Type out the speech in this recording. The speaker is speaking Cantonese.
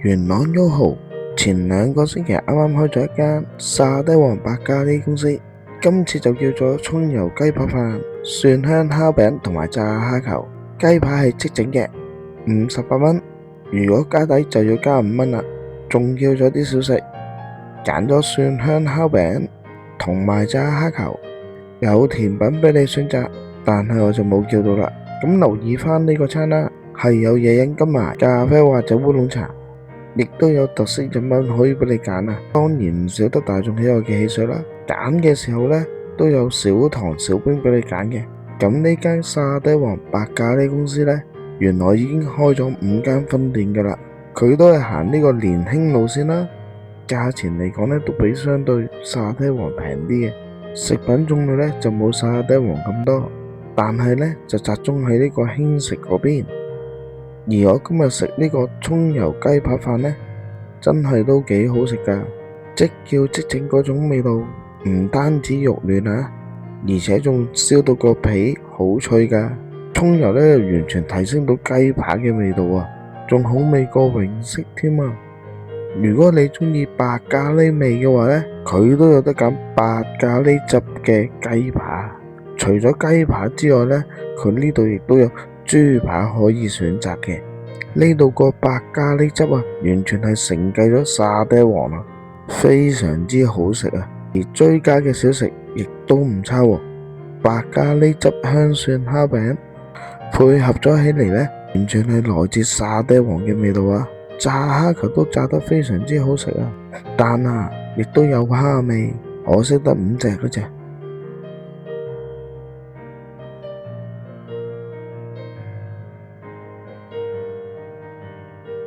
元朗優豪前2個星期啱啱開咗一間沙爹王白咖喱公司，今次就叫咗蔥油雞扒飯、蒜香烤餅同埋炸蝦球。雞扒係即整嘅，58蚊，如果加底就要加5蚊啦。仲叫咗啲小食，揀咗蒜香烤餅同埋炸蝦球，有甜品俾你選擇，但係我就冇叫到啦。咁留意返呢個餐啦，係有野飲跟埋咖啡或者烏龍茶，亦都有特色飲品可以俾你揀啊。當然唔少得大眾喜愛嘅汽水啦。揀嘅時候呢，都有少糖少冰俾你揀嘅。咁呢間沙爹王白咖喱公司呢，原來已經開咗5間分店噶啦。佢都係行呢個年輕路線啦，價錢嚟講呢，都比相對沙爹王平啲嘅。食品種類呢，就冇沙爹王咁多，但係呢，就集中喺呢個輕食嗰邊。而我今日食呢個蔥油雞扒飯呢，真係都幾好食噶，即叫即整嗰種味道，唔單止肉嫩啊，而且仲燒到個皮好脆噶。蔥油呢，完全提升到雞扒嘅味道啊，仲好味過永式添啊！如果你中意白咖喱味嘅話呢，佢都有得揀白咖喱汁嘅雞扒。除咗雞扒之外呢，佢呢度亦都有豬扒可以選擇嘅。呢度個白咖喱汁啊，完全係承繼咗沙爹王啊，非常之好食啊！而追加嘅小食亦都唔差喎，白咖喱汁香蒜烤餅配合咗起嚟呢，完全係來自沙爹王嘅味道啊！炸蝦球都炸得非常之好食啊，但亦都有蝦味，可惜得5隻嗰隻。